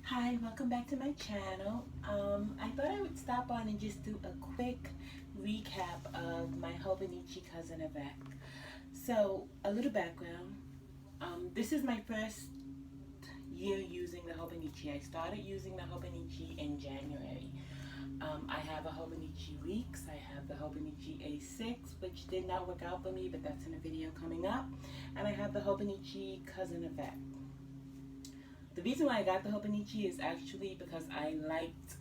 Hi, welcome back to my channel. I thought I would stop on and just do a quick recap of my Hobonichi cousin Avec. So, a little background. This is my first year using the Hobonichi. I started using the Hobonichi in January. I have a Hobonichi Weeks. I have the Hobonichi A6, which did not work out for me, but that's in a video coming up. And I have the Hobonichi Cousin Avec. The reason why I got the Hobonichi is actually because I liked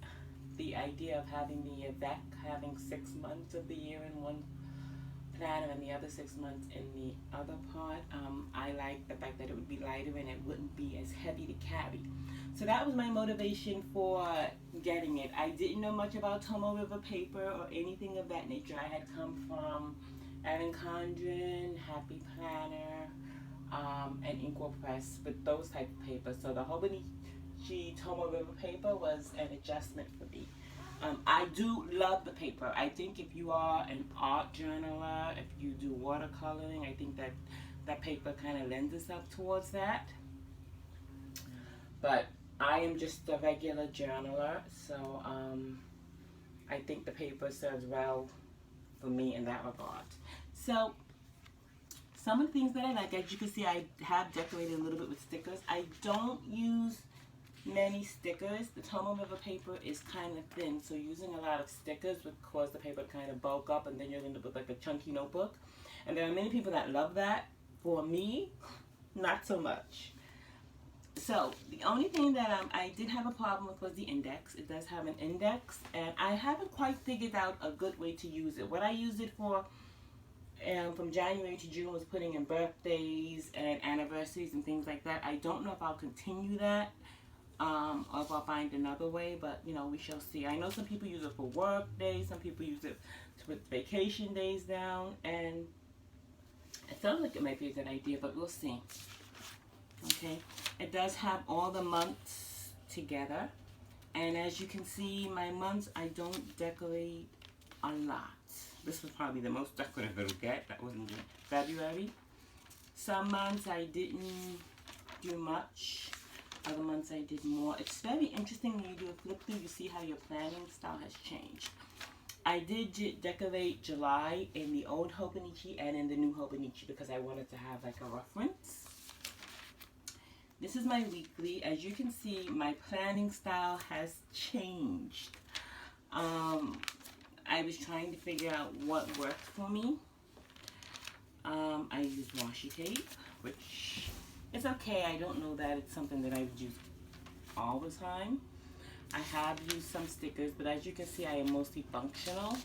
the idea of having the Avec, having 6 months of the year in one planner and the other 6 months in the other part. I liked the fact that it would be lighter and it wouldn't be as heavy to carry. So that was my motivation for getting it. I didn't know much about Tomo River paper or anything of that nature. I had come from Erin Condren, Happy Planner, and Inkwell Press with those type of papers. So the Hobonichi Tomo River paper was an adjustment for me. I do love the paper. I think if you are an art journaler, if you do watercoloring, I think that that paper kind of lends itself towards that. But I am just a regular journaler, so I think the paper serves well for me in that regard. So some of the things that I like, as you can see, I have decorated a little bit with stickers. I don't use many stickers. The Tomo River paper is kind of thin, so using a lot of stickers would cause the paper to kind of bulk up, and then you're going to look like a chunky notebook. And there are many people that love that. For me, not so much. So the only thing that I did have a problem with was the index. It does have an index, and I haven't quite figured out a good way to use it. What I used it for from January to June was putting in birthdays and anniversaries and things like that. I don't know if I'll continue that or if I'll find another way, but you know, we shall see. I know some people use it for work days, some people use it to put vacation days down, and it sounds like it might be a good idea, but we'll see. Okay, it does have all the months together, and as you can see, my months, I don't decorate a lot. This was probably the most decorative it'll get. That was in February. Some months I didn't do much. Other months I did more. It's very interesting when you do a flip through, you see how your planning style has changed. I did decorate July in the old Hobonichi and in the new Hobonichi because I wanted to have like a reference. This is my weekly. As you can see, my planning style has changed. I was trying to figure out what worked for me. I used washi tape, which is okay. I don't know that it's something that I would use all the time. I have used some stickers, but as you can see, I am mostly functional.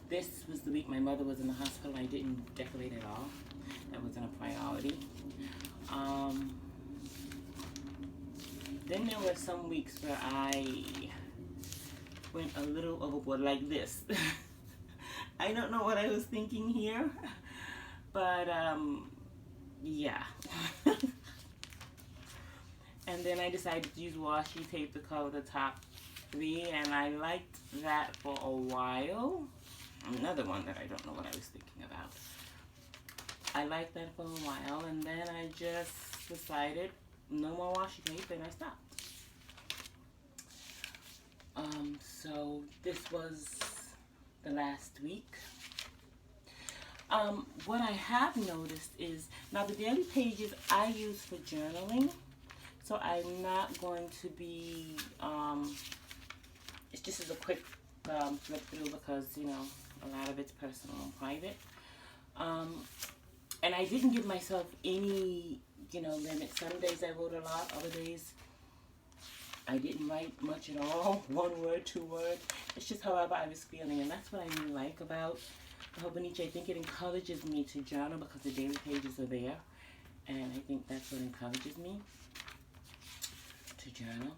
This was the week my mother was in the hospital. I didn't decorate at all. That wasn't a priority. Then there were some weeks where I went a little overboard, like this. I don't know what I was thinking here, but yeah. And then I decided to use washi tape to cover the top 3, and I liked that for a while. Another one that I don't know what I was thinking about. I liked that for a while, and then I just decided no more washi tape, and I stopped. So this was the last week. What I have noticed is, now the daily pages I use for journaling, so I'm not going to be, it's just as a quick flip through because, you know, a lot of it's personal and private. And I didn't give myself any, you know, limit. Some days I wrote a lot, other days I didn't write much at all, 1 word, 2 words. It's just however I was feeling, and that's what I really like about the Hobonichi. I think it encourages me to journal because the daily pages are there, and I think that's what encourages me to journal.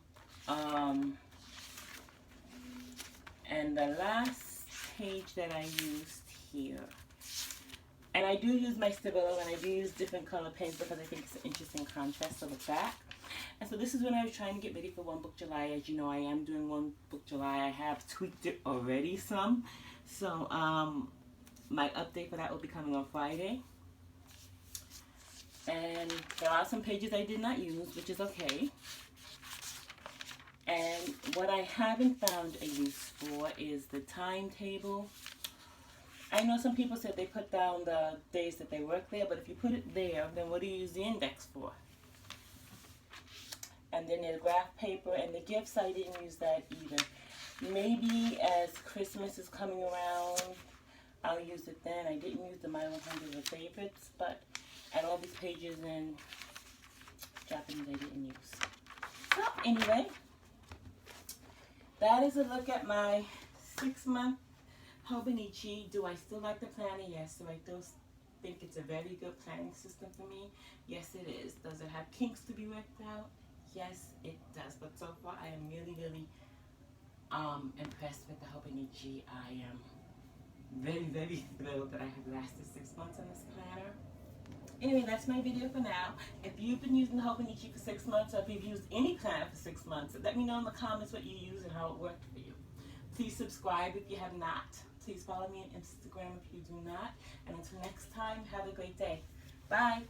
And the last page that I used here, and I do use my Stabilo, and I do use different color pens because I think it's an interesting contrast to the back. And so this is when I was trying to get ready for One Book July. As you know, I am doing One Book July. I have tweaked it already some. So my update for that will be coming on Friday. And there are some pages I did not use, which is okay. And what I haven't found a use for is the timetable. I know some people said they put down the days that they work there, but if you put it there, then what do you use the index for? And then there's graph paper and the gifts, I didn't use that either. Maybe as Christmas is coming around, I'll use it then. I didn't use the My 100 of Favorites, but and all these pages in Japanese I didn't use. So anyway, that is a look at my 6-month Hobonichi. Do I still like the planner? Yes. Do I still think it's a very good planning system for me? Yes, it is. Does it have kinks to be worked out? Yes, it does. But so far, I am really, really impressed with the Hobonichi. I am very, very thrilled that I have lasted 6 months on this planner. Anyway, that's my video for now. If you've been using the Hobonichi for 6 months, or if you've used any planner for 6 months, let me know in the comments what you use and how it worked for you. Please subscribe if you have not. Please follow me on Instagram if you do not. And until next time, have a great day. Bye.